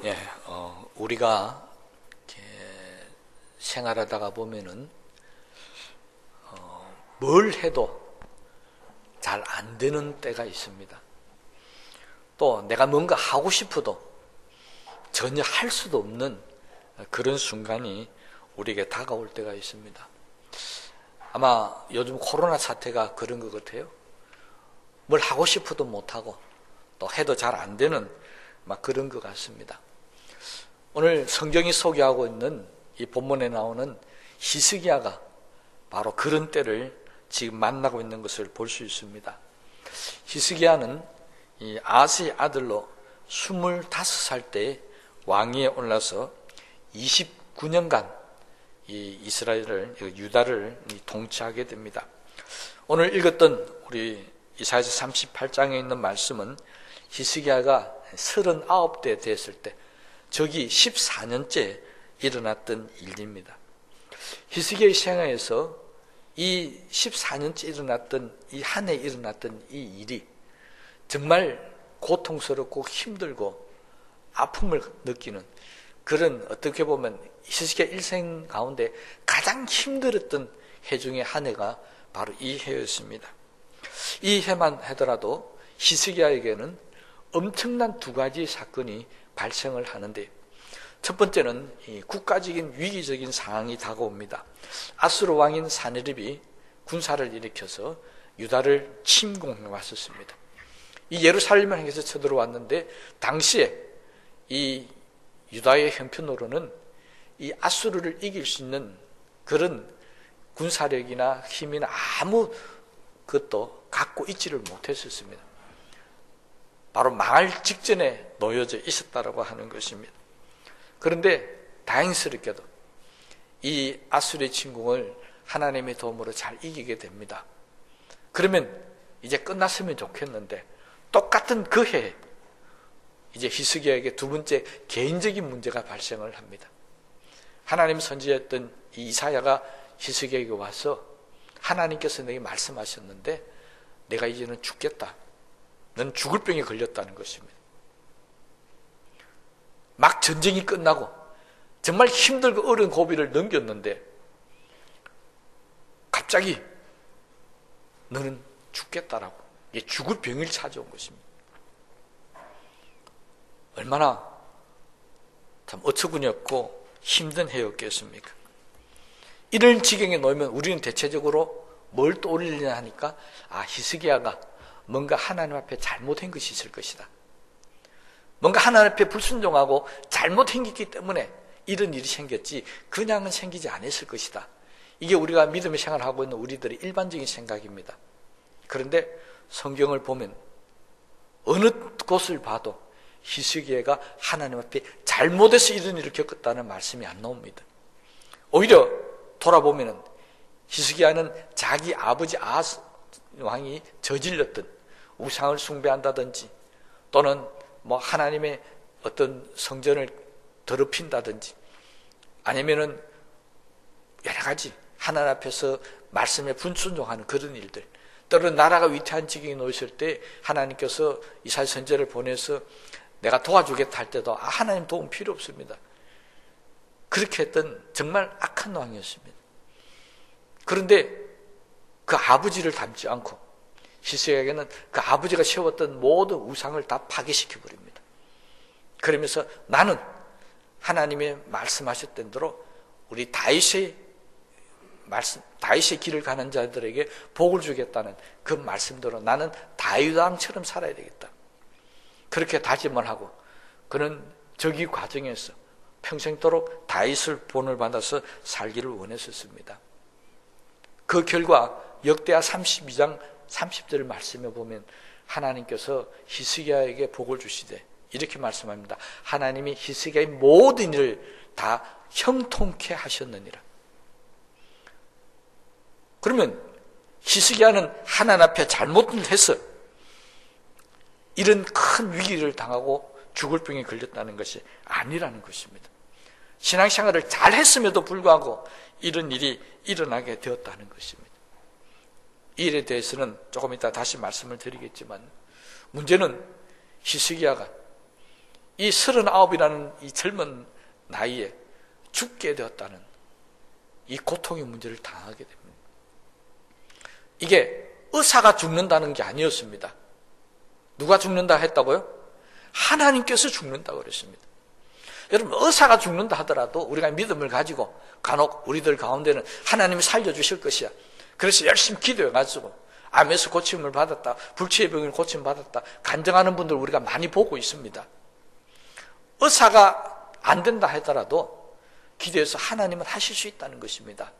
예, 우리가 이렇게 생활하다가 보면은 뭘 해도 잘 안 되는 때가 있습니다. 또 내가 뭔가 하고 싶어도 전혀 할 수도 없는 그런 순간이 우리에게 다가올 때가 있습니다. 아마 요즘 코로나 사태가 그런 것 같아요. 뭘 하고 싶어도 못하고 또 해도 잘 안 되는 막 그런 것 같습니다. 오늘 성경이 소개하고 있는 이 본문에 나오는 히스기야가 바로 그런 때를 지금 만나고 있는 것을 볼 수 있습니다. 히스기야는 이 아스의 아들로 25살 때 왕위에 올라서 29년간 이 이스라엘을, 유다를 통치하게 됩니다. 오늘 읽었던 우리 이사야서 38장에 있는 말씀은 히스기야가 39대 됐을 때, 저기 14년째 일어났던 일입니다. 히스기야의 생애에서 이 14년째 일어났던 이 한 해 일어났던 이 일이 정말 고통스럽고 힘들고 아픔을 느끼는 그런, 어떻게 보면 히스기야 일생 가운데 가장 힘들었던 해 중에 한 해가 바로 이 해였습니다. 이 해만 하더라도 히스기야에게는 엄청난 두 가지 사건이 발생을 하는데, 첫 번째는 이 국가적인 위기적인 상황이 다가옵니다. 아수르 왕인 사네립이 군사를 일으켜서 유다를 침공해 왔었습니다. 이 예루살렘을 향해서 쳐들어왔는데, 당시에 이 유다의 형편으로는 이 아수르를 이길 수 있는 그런 군사력이나 힘이나 아무 것도 갖고 있지를 못했었습니다. 바로 망할 직전에 놓여져 있었다라고 하는 것입니다. 그런데 다행스럽게도 이 아수르의 침공을 하나님의 도움으로 잘 이기게 됩니다. 그러면 이제 끝났으면 좋겠는데, 똑같은 그 해에 이제 히스기야에게 두 번째 개인적인 문제가 발생을 합니다. 하나님 선지자였던 이 이사야가 히스기야에게 와서 하나님께서 내게 말씀하셨는데 내가 이제는 죽겠다. 너는 죽을 병에 걸렸다는 것입니다. 막 전쟁이 끝나고 정말 힘들고 어려운 고비를 넘겼는데 갑자기 너는 죽겠다라고, 이게 죽을 병을 찾아온 것입니다. 얼마나 참 어처구니없고 힘든 해였겠습니까? 이런 지경에 놓이면 우리는 대체적으로 뭘 떠올리냐 하니까, 히스기야가 뭔가 하나님 앞에 잘못한 것이 있을 것이다. 뭔가 하나님 앞에 불순종하고 잘못 행했기 때문에 이런 일이 생겼지 그냥은 생기지 않았을 것이다. 이게 우리가 믿음의 생활을 하고 있는 우리들의 일반적인 생각입니다. 그런데 성경을 보면 어느 곳을 봐도 히스기야가 하나님 앞에 잘못해서 이런 일을 겪었다는 말씀이 안 나옵니다. 오히려 돌아보면 히스기야는 자기 아버지 아스 왕이 저질렀던 우상을 숭배한다든지, 또는 하나님의 어떤 성전을 더럽힌다든지, 아니면은 여러 가지 하나님 앞에서 말씀에 불순종하는 그런 일들, 때로는 나라가 위태한 지경에 놓였을 때 하나님께서 이사야 선지자를 보내서 내가 도와주겠다 할 때도 하나님 도움 필요 없습니다. 그렇게 했던 정말 악한 왕이었습니다. 그런데 그 아버지를 닮지 않고 히스기야에게는 그 아버지가 세웠던 모든 우상을 다 파괴시켜버립니다. 그러면서 나는 하나님의 말씀하셨던 대로 우리 다윗의 길을 가는 자들에게 복을 주겠다는 그 말씀대로 나는 다윗 왕처럼 살아야 되겠다. 그렇게 다짐을 하고 그는 저기 과정에서 평생도록 다윗을 본을 받아서 살기를 원했었습니다. 그 결과 역대하 32장 30절 말씀에 보면 하나님께서 히스기야에게 복을 주시되 이렇게 말씀합니다. 하나님이 히스기야의 모든 일을 다 형통케 하셨느니라. 그러면 히스기야는 하나님 앞에 잘못을 해서 이런 큰 위기를 당하고 죽을 병에 걸렸다는 것이 아니라는 것입니다. 신앙생활을 잘 했음에도 불구하고 이런 일이 일어나게 되었다는 것입니다. 이 일에 대해서는 조금 이따 다시 말씀을 드리겠지만, 문제는 히스기야가 이 39이라는 이 젊은 나이에 죽게 되었다는 이 고통의 문제를 당하게 됩니다. 이게 의사가 죽는다는 게 아니었습니다. 누가 죽는다 했다고요? 하나님께서 죽는다고 그랬습니다. 여러분, 의사가 죽는다 하더라도 우리가 믿음을 가지고 간혹 우리들 가운데는 하나님이 살려주실 것이야. 그래서 열심히 기도해가지고 암에서 고침을 받았다, 불치의 병을 고침 받았다, 간증하는 분들 우리가 많이 보고 있습니다. 의사가 안 된다 하더라도 기도해서 하나님은 하실 수 있다는 것입니다.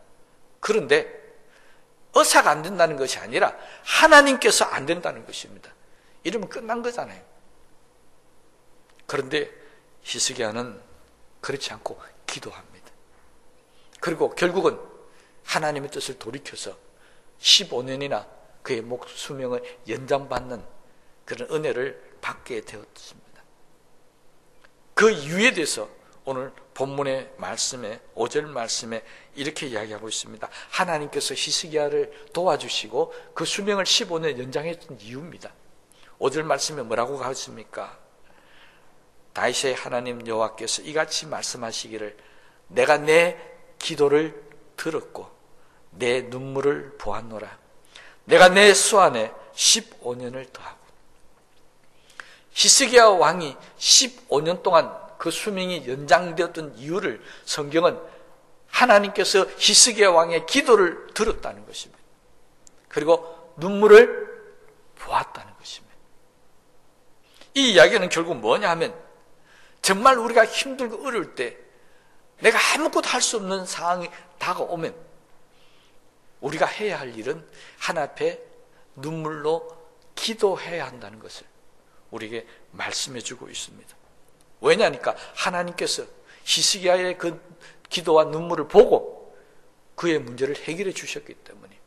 그런데 의사가 안 된다는 것이 아니라 하나님께서 안 된다는 것입니다. 이러면 끝난 거잖아요. 그런데 히스기야는 그렇지 않고 기도합니다. 그리고 결국은 하나님의 뜻을 돌이켜서 15년이나 그의 수명을 연장받는 그런 은혜를 받게 되었습니다. 그 이유에 대해서 오늘 본문의 말씀에 5절 말씀에 이렇게 이야기하고 있습니다. 하나님께서 히스기야를 도와주시고 그 수명을 15년 연장했던 이유입니다. 5절 말씀에 뭐라고 하십니까? 다윗의 하나님 여호와께서 이같이 말씀하시기를 내가 내 기도를 들었고 내 눈물을 보았노라. 내가 내 수 안에 15년을 더하고. 히스기야 왕이 15년 동안 그 수명이 연장되었던 이유를 성경은 하나님께서 히스기야 왕의 기도를 들었다는 것입니다. 그리고 눈물을 보았다는 것입니다. 이 이야기는 결국 뭐냐 하면 정말 우리가 힘들고 어려울 때 내가 아무것도 할 수 없는 상황이 다가오면 우리가 해야 할 일은 하나님 앞에 눈물로 기도해야 한다는 것을 우리에게 말씀해 주고 있습니다. 왜냐하니까 하나님께서 히스기야의 그 기도와 눈물을 보고 그의 문제를 해결해 주셨기 때문에.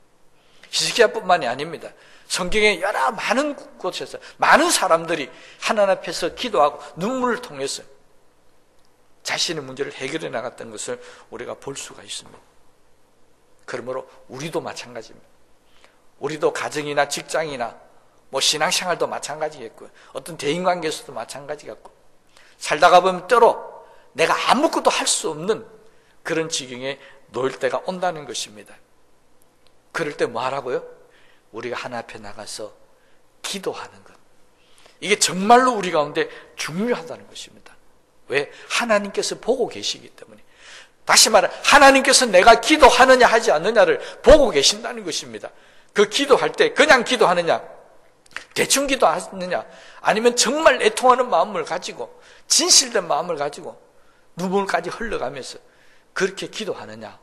히스기야뿐만이 아닙니다. 성경의 여러 많은 곳에서 많은 사람들이 하나님 앞에서 기도하고 눈물을 통해서 자신의 문제를 해결해 나갔던 것을 우리가 볼 수가 있습니다. 그러므로 우리도 마찬가지입니다. 우리도 가정이나 직장이나 신앙생활도 마찬가지겠고요. 어떤 대인관계에서도 마찬가지겠고 살다가 보면 때로 내가 아무것도 할 수 없는 그런 지경에 놓일 때가 온다는 것입니다. 그럴 때 뭐 하라고요? 우리가 하나님 앞에 나가서 기도하는 것. 이게 정말로 우리 가운데 중요하다는 것입니다. 왜? 하나님께서 보고 계시기 때문에. 다시 말해 하나님께서 내가 기도하느냐 하지 않느냐를 보고 계신다는 것입니다. 그 기도할 때 그냥 기도하느냐, 대충 기도하느냐, 아니면 정말 애통하는 마음을 가지고 진실된 마음을 가지고 눈물까지 흘러가면서 그렇게 기도하느냐,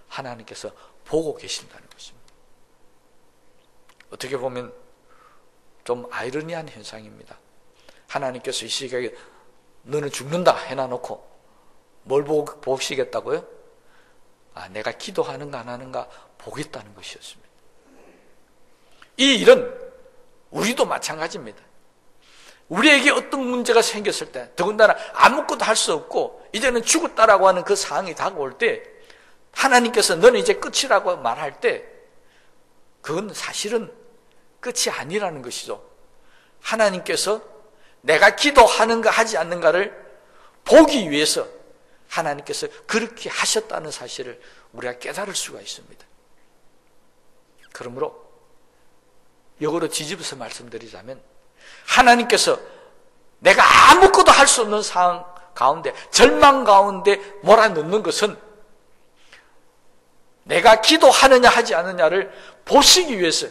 하나님께서 보고 계신다는 것입니다. 어떻게 보면 좀 아이러니한 현상입니다. 하나님께서 이 시기에 너는 죽는다 해놔놓고 뭘 보시겠다고요? 내가 기도하는가 안 하는가 보겠다는 것이었습니다. 이 일은 우리도 마찬가지입니다. 우리에게 어떤 문제가 생겼을 때, 더군다나 아무것도 할 수 없고 이제는 죽었다라고 하는 그 상황이 다가올 때 하나님께서 너는 이제 끝이라고 말할 때 그건 사실은 끝이 아니라는 것이죠. 하나님께서 내가 기도하는가 하지 않는가를 보기 위해서 하나님께서 그렇게 하셨다는 사실을 우리가 깨달을 수가 있습니다. 그러므로 역으로 뒤집어서 말씀드리자면 하나님께서 내가 아무것도 할 수 없는 상황 가운데, 절망 가운데 몰아넣는 것은 내가 기도하느냐 하지 않느냐를 보시기 위해서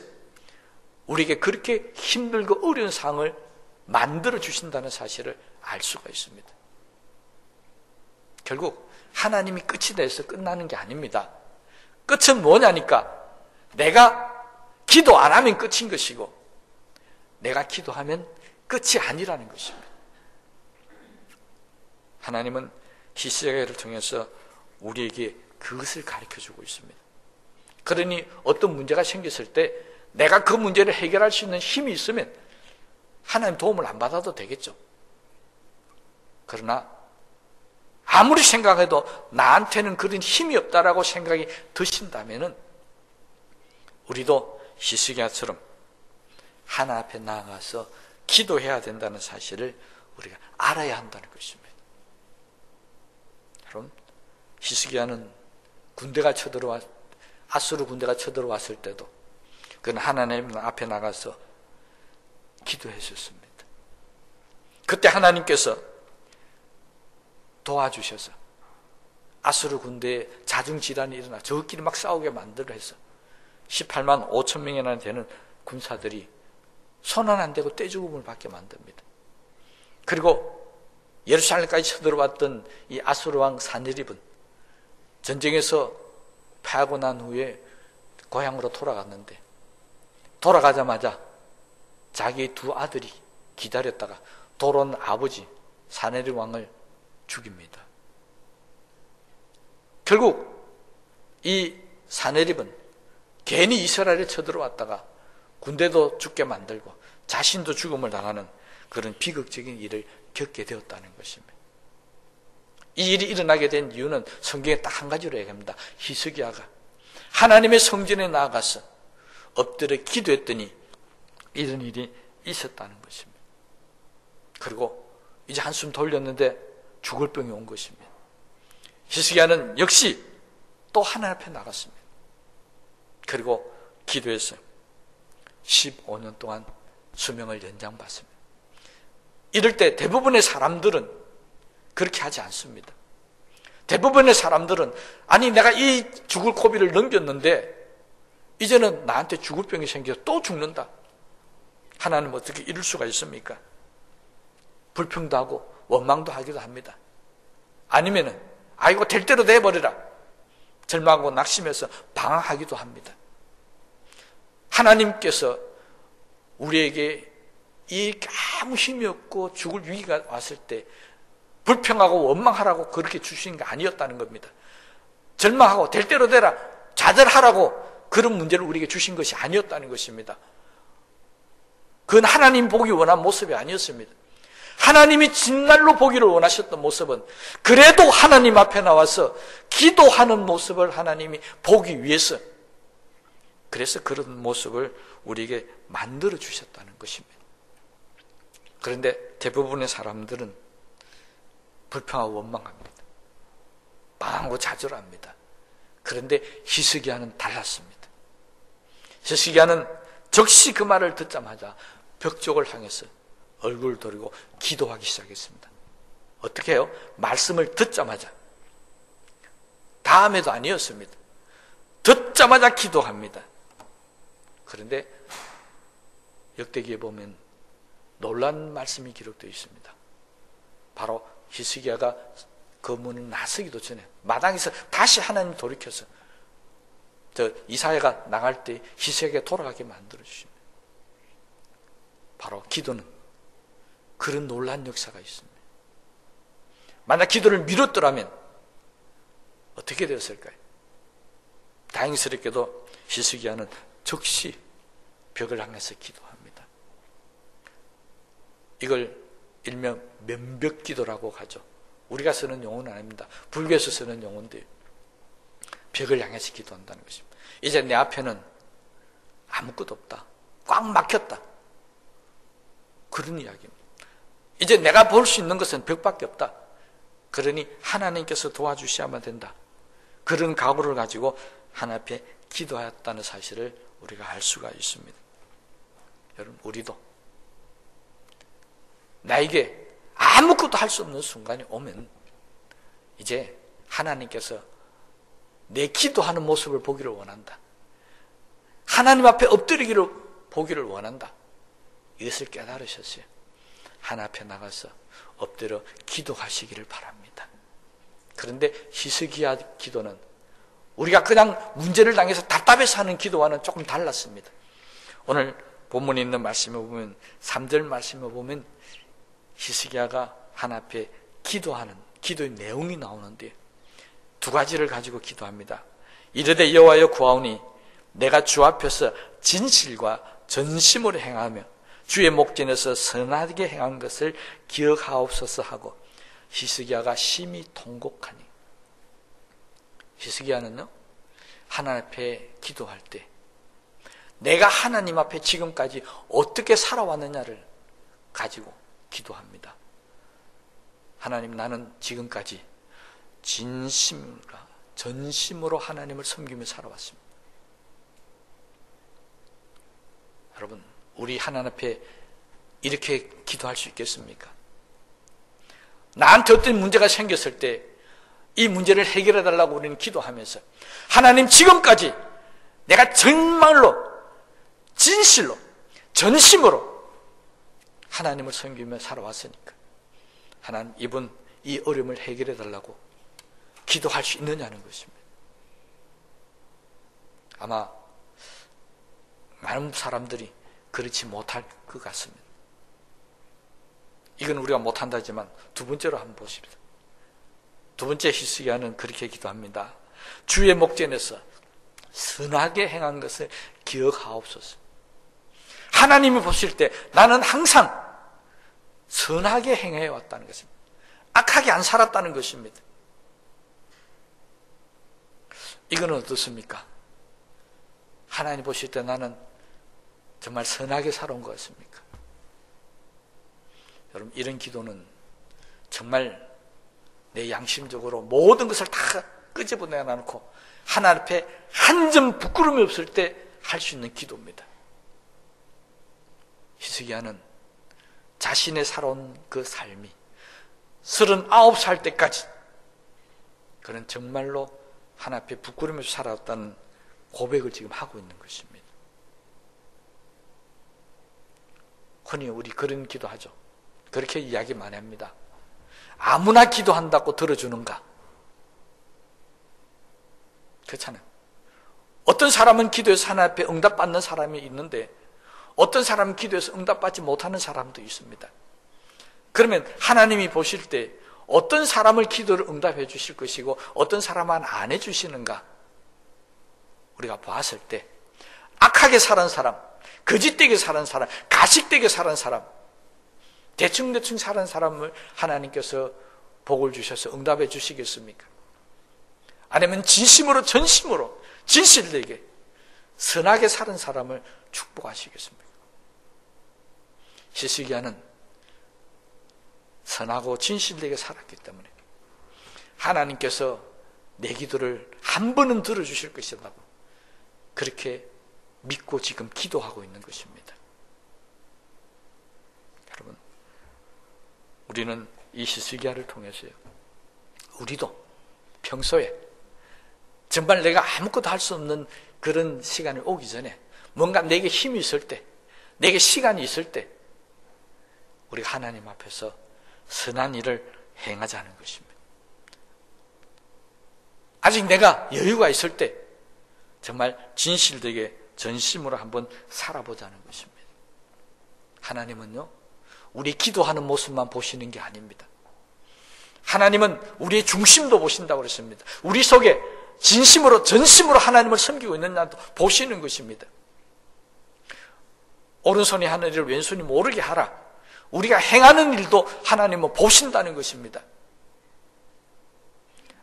우리에게 그렇게 힘들고 어려운 상황을 만들어 주신다는 사실을 알 수가 있습니다. 결국 하나님이 끝이 돼서 끝나는 게 아닙니다. 끝은 뭐냐니까 내가 기도 안 하면 끝인 것이고 내가 기도하면 끝이 아니라는 것입니다. 하나님은 히스기야를 통해서 우리에게 그것을 가르쳐주고 있습니다. 그러니 어떤 문제가 생겼을 때 내가 그 문제를 해결할 수 있는 힘이 있으면 하나님 도움을 안 받아도 되겠죠. 그러나 아무리 생각해도 나한테는 그런 힘이 없다라고 생각이 드신다면은 우리도 히스기야처럼 하나님 앞에 나아가서 기도해야 된다는 사실을 우리가 알아야 한다는 것입니다. 여러분, 히스기야는 아수르 군대가 쳐들어왔을 때도 그는 하나님 앞에 나가서 기도했었습니다. 그때 하나님께서 도와주셔서 아수르 군대에 자중질환이 일어나 저끼리 막 싸우게 만들어 해서 18만 5천 명이나 되는 군사들이 손안 안 대고 떼죽음을 받게 만듭니다. 그리고 예루살렘까지 쳐들어왔던 이 아수르 왕 사네립은 전쟁에서 패하고 난 후에 고향으로 돌아갔는데, 돌아가자마자 자기 두 아들이 기다렸다가 돌아온 아버지 사네립 왕을 죽입니다. 결국 이 사네립은 괜히 이스라엘에 쳐들어왔다가 군대도 죽게 만들고 자신도 죽음을 당하는 그런 비극적인 일을 겪게 되었다는 것입니다. 이 일이 일어나게 된 이유는 성경에 딱 한 가지로 얘기합니다. 히스기야가 하나님의 성전에 나아가서 엎드려 기도했더니 이런 일이 있었다는 것입니다. 그리고 이제 한숨 돌렸는데 죽을 병이 온 것입니다. 히스기야는 역시 또 하나님 앞에 나갔습니다. 그리고 기도해서 15년 동안 수명을 연장받습니다. 이럴 때 대부분의 사람들은 그렇게 하지 않습니다. 대부분의 사람들은 아니 내가 이 죽을 고비를 넘겼는데 이제는 나한테 죽을 병이 생겨서 또 죽는다. 하나님 어떻게 이럴 수가 있습니까? 불평도 하고 원망도 하기도 합니다. 아니면은 아이고 될 대로 돼버리라 절망하고 낙심해서 방황하기도 합니다. 하나님께서 우리에게 이 아무 힘이 없고 죽을 위기가 왔을 때 불평하고 원망하라고 그렇게 주신 게 아니었다는 겁니다. 절망하고 될 대로 되라 좌절하라고 그런 문제를 우리에게 주신 것이 아니었다는 것입니다. 그건 하나님 보기 원한 모습이 아니었습니다. 하나님이 진날로 보기를 원하셨던 모습은 그래도 하나님 앞에 나와서 기도하는 모습을 하나님이 보기 위해서, 그래서 그런 모습을 우리에게 만들어 주셨다는 것입니다. 그런데 대부분의 사람들은 불평하고 원망합니다. 망하고 좌절합니다. 그런데 히스기야는 달랐습니다. 히스기야는 즉시 그 말을 듣자마자 벽 쪽을 향해서 얼굴을 돌리고 기도하기 시작했습니다. 어떻게 해요? 말씀을 듣자마자, 다음에도 아니었습니다. 듣자마자 기도합니다. 그런데 역대기에 보면 놀라운 말씀이 기록되어 있습니다. 바로 히스기야가 그 문을 나서기도 전에 마당에서 다시 하나님 돌이켜서 이사야가 나갈 때 히스기야에게 돌아가게 만들어 주십니다. 바로 기도는 그런 놀라운 역사가 있습니다. 만약 기도를 미뤘더라면 어떻게 되었을까요? 다행스럽게도 히스기야는 즉시 벽을 향해서 기도합니다. 이걸 일명 면벽기도라고 하죠. 우리가 쓰는 용어는 아닙니다. 불교에서 쓰는 용어인데 벽을 향해서 기도한다는 것입니다. 이제 내 앞에는 아무것도 없다. 꽉 막혔다. 그런 이야기입니다. 이제 내가 볼 수 있는 것은 벽밖에 없다. 그러니 하나님께서 도와주셔야만 된다. 그런 각오를 가지고 하나님 앞에 기도하였다는 사실을 우리가 알 수가 있습니다. 여러분, 우리도 나에게 아무것도 할 수 없는 순간이 오면 이제 하나님께서 내 기도하는 모습을 보기를 원한다. 하나님 앞에 엎드리기를 보기를 원한다. 이것을 깨달으셨어요. 하나님 앞에 나가서 엎드려 기도하시기를 바랍니다. 그런데 히스기야 기도는 우리가 그냥 문제를 당해서 답답해서 하는 기도와는 조금 달랐습니다. 오늘 본문에 있는 말씀에 보면 3절 말씀에 보면 히스기야가 하나님 앞에 기도하는 기도의 내용이 나오는데 두 가지를 가지고 기도합니다. 이르되 여호와여 구하오니 내가 주 앞에서 진실과 전심으로 행하며 주의 목전에서 선하게 행한 것을 기억하옵소서 하고 히스기야가 심히 통곡하니, 히스기야는요 하나님 앞에 기도할 때 내가 하나님 앞에 지금까지 어떻게 살아왔느냐를 가지고 기도합니다. 하나님, 나는 지금까지 진심과 전심으로 하나님을 섬기며 살아왔습니다. 여러분, 우리 하나님 앞에 이렇게 기도할 수 있겠습니까? 나한테 어떤 문제가 생겼을 때 이 문제를 해결해 달라고 우리는 기도하면서, 하나님, 지금까지 내가 정말로 진실로 전심으로 하나님을 섬기며 살아왔으니까 하나님, 이번 이 어려움을 해결해 달라고 기도할 수 있느냐는 것입니다. 아마 많은 사람들이 그렇지 못할 것 같습니다. 이건 우리가 못한다지만 두 번째로 한번 보십시오. 두 번째 히스기야는 그렇게 기도합니다. 주의 목전에서 선하게 행한 것을 기억하옵소서. 하나님이 보실 때 나는 항상 선하게 행해 왔다는 것입니다. 악하게 안 살았다는 것입니다. 이거는 어떻습니까? 하나님 보실 때 나는 정말 선하게 살아온 것 같습니까? 여러분, 이런 기도는 정말 내 양심적으로 모든 것을 다 끄집어내 놔놓고 하나님 앞에 한 점 부끄러움이 없을 때 할 수 있는 기도입니다. 히스기야는 자신의 살아온 그 삶이 39살 때까지 그는 정말로 하나님 앞에 부끄러움이 없이 살아왔다는 고백을 지금 하고 있는 것입니다. 흔히 우리 그런 기도하죠. 그렇게 이야기 많이 합니다. 아무나 기도한다고 들어주는가? 그렇잖아요. 어떤 사람은 기도해서 하나님 앞에 응답받는 사람이 있는데 어떤 사람은 기도해서 응답받지 못하는 사람도 있습니다. 그러면 하나님이 보실 때 어떤 사람을 기도를 응답해 주실 것이고 어떤 사람은 안 해주시는가? 우리가 봤을 때 악하게 살은 사람, 거짓되게 살은 사람, 가식되게 살은 사람, 대충대충 살은 사람을 하나님께서 복을 주셔서 응답해 주시겠습니까? 아니면 진심으로 전심으로 진실되게 선하게 살은 사람을 축복하시겠습니까? 히스기야는 선하고 진실되게 살았기 때문에 하나님께서 내 기도를 한 번은 들어주실 것이라고 그렇게 믿고 지금 기도하고 있는 것입니다. 여러분, 우리는 이 히스기야를 통해서요, 우리도 평소에 정말 내가 아무것도 할 수 없는 그런 시간이 오기 전에 뭔가 내게 힘이 있을 때, 내게 시간이 있을 때 우리가 하나님 앞에서 선한 일을 행하자는 것입니다. 아직 내가 여유가 있을 때 정말 진실되게 전심으로 한번 살아보자는 것입니다. 하나님은요, 우리 기도하는 모습만 보시는 게 아닙니다. 하나님은 우리의 중심도 보신다고 그랬습니다. 우리 속에 진심으로 전심으로 하나님을 섬기고 있느냐도 보시는 것입니다. 오른손이 하는 일을 왼손이 모르게 하라. 우리가 행하는 일도 하나님은 보신다는 것입니다.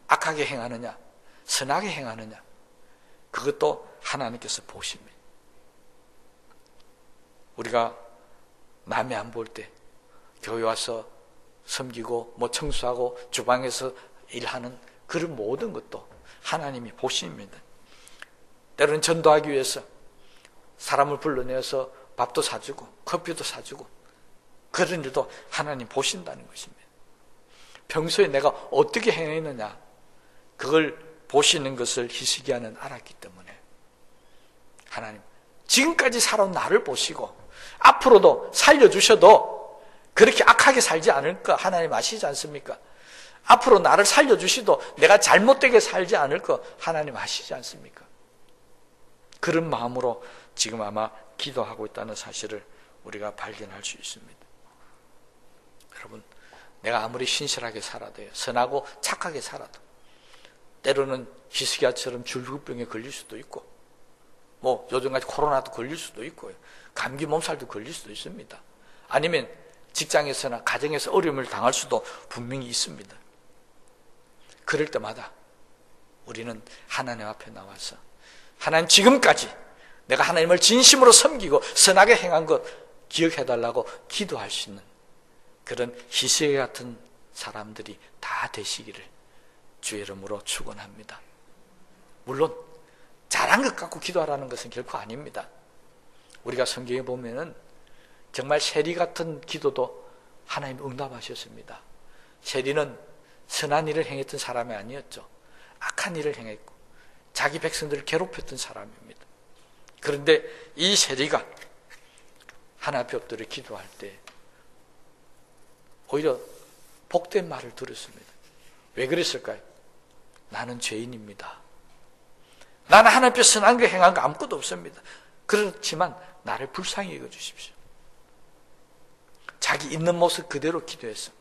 악하게 행하느냐 선하게 행하느냐, 그것도 하나님께서 보십니다. 우리가 남의 안 볼 때 교회 와서 섬기고 청소하고 주방에서 일하는 그런 모든 것도 하나님이 보십니다. 때로는 전도하기 위해서 사람을 불러내서 밥도 사주고 커피도 사주고 그런 일도 하나님 보신다는 것입니다. 평소에 내가 어떻게 행했느냐 그걸 보시는 것을 히스기야는 알았기 때문에 하나님, 지금까지 살아온 나를 보시고 앞으로도 살려주셔도 그렇게 악하게 살지 않을까 하나님 아시지 않습니까? 앞으로 나를 살려주시도 내가 잘못되게 살지 않을 거 하나님 아시지 않습니까? 그런 마음으로 지금 아마 기도하고 있다는 사실을 우리가 발견할 수 있습니다. 여러분, 내가 아무리 신실하게 살아도 선하고 착하게 살아도 때로는 히스기야처럼 줄기병에 걸릴 수도 있고 요즘같이 코로나도 걸릴 수도 있고요. 감기 몸살도 걸릴 수도 있습니다. 아니면 직장에서나 가정에서 어려움을 당할 수도 분명히 있습니다. 그럴 때마다 우리는 하나님 앞에 나와서 하나님, 지금까지 내가 하나님을 진심으로 섬기고 선하게 행한 것 기억해달라고 기도할 수 있는 그런 히스기야 같은 사람들이 다 되시기를 주의 이름으로 축원합니다. 물론 잘한 것 갖고 기도하라는 것은 결코 아닙니다. 우리가 성경에 보면은 정말 세리 같은 기도도 하나님 응답하셨습니다. 세리는 선한 일을 행했던 사람이 아니었죠. 악한 일을 행했고 자기 백성들을 괴롭혔던 사람입니다. 그런데 이 세리가 하나님 앞에 엎드려 기도할 때 오히려 복된 말을 들었습니다. 왜 그랬을까요? 나는 죄인입니다. 나는 하나님 앞에 선한 거 행한 거 아무것도 없습니다. 그렇지만 나를 불쌍히 여겨주십시오. 자기 있는 모습 그대로 기도해서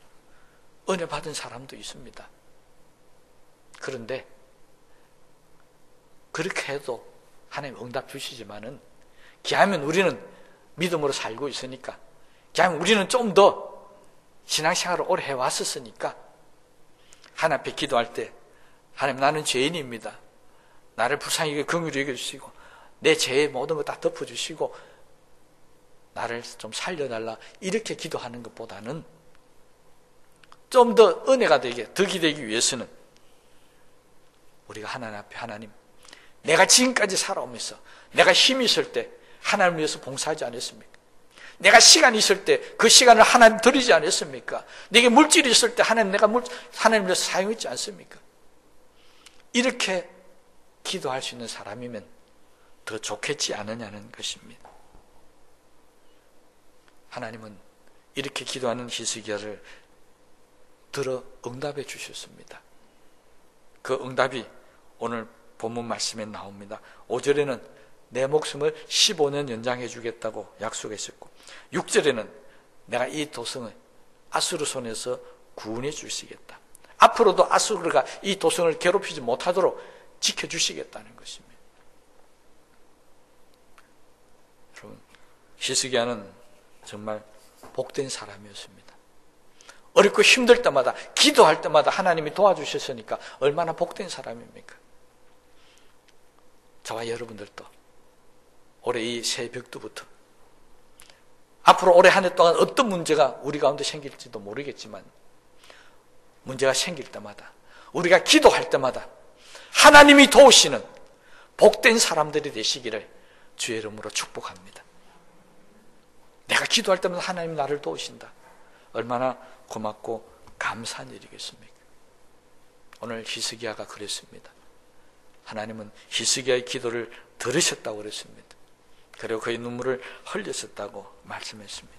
은혜 받은 사람도 있습니다. 그런데 그렇게 해도 하나님 응답 주시지만은 기하면 우리는 믿음으로 살고 있으니까, 기하면 우리는 좀 더 신앙생활을 오래 해왔었으니까 하나님 앞에 기도할 때 하나님 나는 죄인입니다. 나를 불쌍히 긍휼히 여겨주시고 내 죄의 모든 거 다 덮어주시고 나를 좀 살려달라 이렇게 기도하는 것보다는 좀 더 은혜가 되게 덕이 되기 위해서는 우리가 하나님 앞에 하나님 내가 지금까지 살아오면서 내가 힘이 있을 때 하나님을 위해서 봉사하지 않았습니까? 내가 시간이 있을 때 그 시간을 하나님 드리지 않았습니까? 내게 물질이 있을 때 하나님 내가 하나님을 위해서 사용했지 않습니까? 이렇게 기도할 수 있는 사람이면 더 좋겠지 않느냐는 것입니다. 하나님은 이렇게 기도하는 히스기야를 들어 응답해 주셨습니다. 그 응답이 오늘 본문 말씀에 나옵니다. 5절에는 내 목숨을 15년 연장해 주겠다고 약속했었고 6절에는 내가 이 도성을 아수르 손에서 구원해 주시겠다. 앞으로도 아수르가 이 도성을 괴롭히지 못하도록 지켜주시겠다는 것입니다. 여러분, 히스기야는 정말 복된 사람이었습니다. 어렵고 힘들 때마다 기도할 때마다 하나님이 도와주셨으니까 얼마나 복된 사람입니까? 저와 여러분들도 올해 이 새벽부터 앞으로 올해 한 해 동안 어떤 문제가 우리 가운데 생길지도 모르겠지만 문제가 생길 때마다 우리가 기도할 때마다 하나님이 도우시는 복된 사람들이 되시기를 주의 이름으로 축복합니다. 내가 기도할 때마다 하나님이 나를 도우신다. 얼마나 고맙고 감사한 일이겠습니까? 오늘 히스기야가 그랬습니다. 하나님은 히스기야의 기도를 들으셨다고 그랬습니다. 그리고 그의 눈물을 흘렸었다고 말씀했습니다.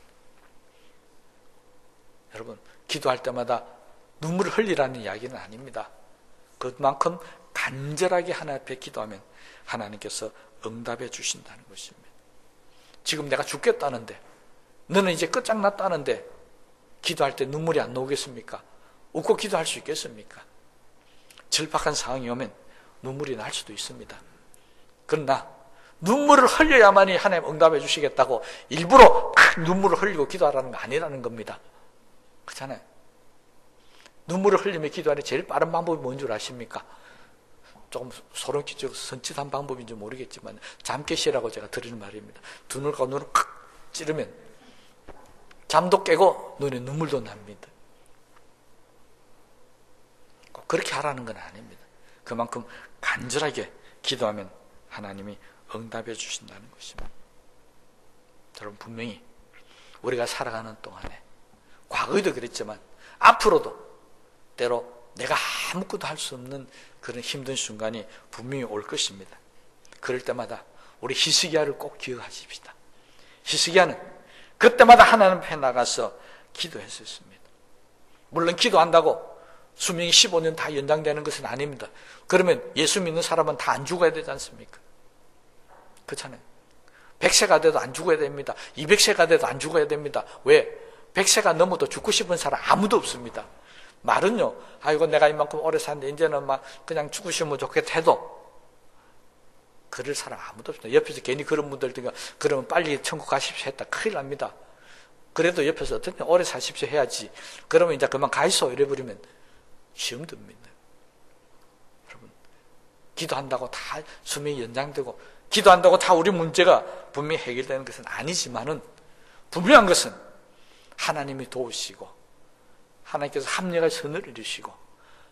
여러분, 기도할 때마다 눈물을 흘리라는 이야기는 아닙니다. 그만큼 간절하게 하나님 앞에 기도하면 하나님께서 응답해 주신다는 것입니다. 지금 내가 죽겠다는데, 너는 이제 끝장났다는데 기도할 때 눈물이 안 나오겠습니까? 웃고 기도할 수 있겠습니까? 절박한 상황이 오면 눈물이 날 수도 있습니다. 그러나 눈물을 흘려야만이 하나님 응답해 주시겠다고 일부러 눈물을 흘리고 기도하라는 거 아니라는 겁니다. 그렇잖아요. 눈물을 흘리며 기도하는 제일 빠른 방법이 뭔 줄 아십니까? 조금 소름 끼치고 선짓한 방법인지 모르겠지만 잠깨시라고 제가 드리는 말입니다. 두 눈을 감고 눈을 콱 찌르면 잠도 깨고 눈에 눈물도 납니다. 꼭 그렇게 하라는 건 아닙니다. 그만큼 간절하게 기도하면 하나님이 응답해 주신다는 것입니다. 여러분, 분명히 우리가 살아가는 동안에 과거에도 그랬지만 앞으로도 때로 내가 아무것도 할 수 없는 그런 힘든 순간이 분명히 올 것입니다. 그럴 때마다 우리 히스기야를 꼭 기억하십시다. 히스기야는 그때마다 하나님 앞에 나가서 기도했었습니다. 물론 기도한다고 수명이 15년 다 연장되는 것은 아닙니다. 그러면 예수 믿는 사람은 다 안 죽어야 되지 않습니까? 그렇잖아요. 100세가 돼도 안 죽어야 됩니다. 200세가 돼도 안 죽어야 됩니다. 왜? 100세가 넘어도 죽고 싶은 사람 아무도 없습니다. 말은요, 아이고 내가 이만큼 오래 샀는데 이제는 막 그냥 죽으시면 좋겠다 해도 그럴 사람 아무도 없습니다. 옆에서 괜히 그런 분들 그러면 빨리 천국 가십시오 했다 큰일 납니다. 그래도 옆에서 어떻게 오래 사십시오 해야지. 그러면 이제 그만 가있어 이래버리면 시험 듭니다. 여러분, 기도한다고 다 수명이 연장되고 기도한다고 다 우리 문제가 분명히 해결되는 것은 아니지만은 분명한 것은 하나님이 도우시고 하나님께서 합력의 선을 이루시고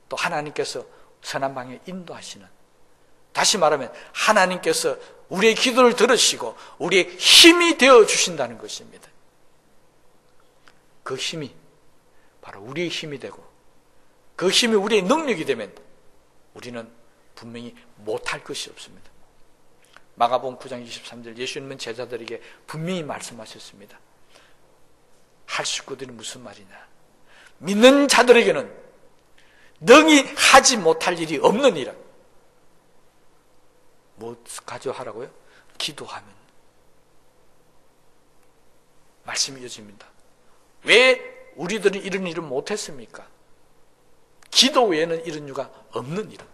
또 하나님께서 선한 방향에 인도하시는, 다시 말하면 하나님께서 우리의 기도를 들으시고 우리의 힘이 되어 주신다는 것입니다. 그 힘이 바로 우리의 힘이 되고 그 힘이 우리의 능력이 되면 우리는 분명히 못할 것이 없습니다. 마가복음 9장 23절 예수님은 제자들에게 분명히 말씀하셨습니다. 할 수 있거든이 무슨 말이냐? 믿는 자들에게는 능히 하지 못할 일이 없는 일이라. 뭐 가져 하라고요? 기도하면. 말씀이 이어집니다. 왜 우리들은 이런 일을 못했습니까? 기도 외에는 이런 이유가 없는 일은.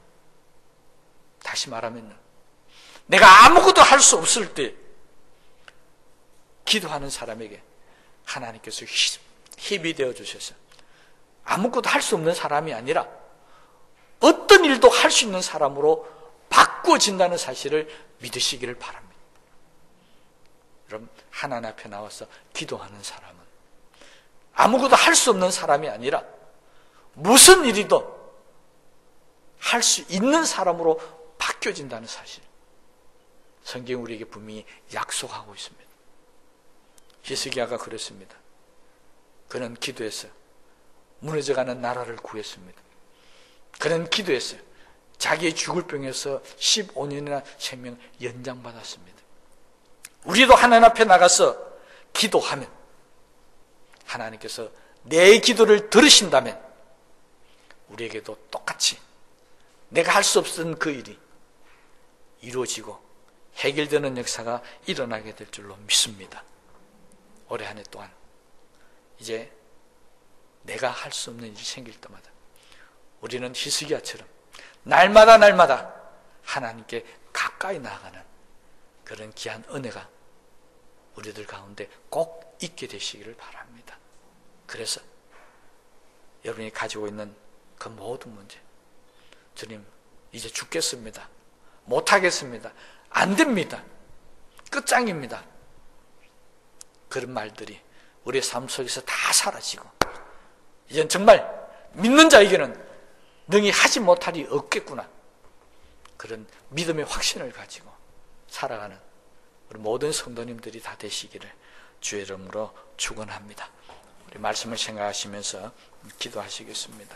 다시 말하면 내가 아무것도 할 수 없을 때 기도하는 사람에게 하나님께서 힘이 되어 주셔서 아무것도 할 수 없는 사람이 아니라 어떤 일도 할 수 있는 사람으로 바꿔진다는 사실을 믿으시기를 바랍니다. 여러분, 하나님 앞에 나와서 기도하는 사람은 아무것도 할 수 없는 사람이 아니라 무슨 일이든 할 수 있는 사람으로 바뀌어진다는 사실, 성경이 우리에게 분명히 약속하고 있습니다. 히스기야가 그랬습니다. 그는 기도했어요. 무너져가는 나라를 구했습니다. 그는 기도했어요. 자기의 죽을 병에서 15년이나 생명 연장받았습니다. 우리도 하나님 앞에 나가서 기도하면 하나님께서 내 기도를 들으신다면 우리에게도 똑같이 내가 할 수 없던 그 일이 이루어지고 해결되는 역사가 일어나게 될 줄로 믿습니다. 올해 한 해 동안 이제 내가 할 수 없는 일이 생길 때마다 우리는 히스기야처럼 날마다 하나님께 가까이 나아가는 그런 귀한 은혜가 우리들 가운데 꼭 있게 되시기를 바랍니다. 그래서 여러분이 가지고 있는 그 모든 문제, 주님 이제 죽겠습니다, 못하겠습니다, 안 됩니다, 끝장입니다, 그런 말들이 우리의 삶 속에서 다 사라지고 이젠 정말 믿는 자에게는 능히 하지 못할 일이 없겠구나, 그런 믿음의 확신을 가지고 살아가는 우리 모든 성도님들이 다 되시기를 주의 이름으로 축원합니다. 우리 말씀을 생각하시면서 기도하시겠습니다.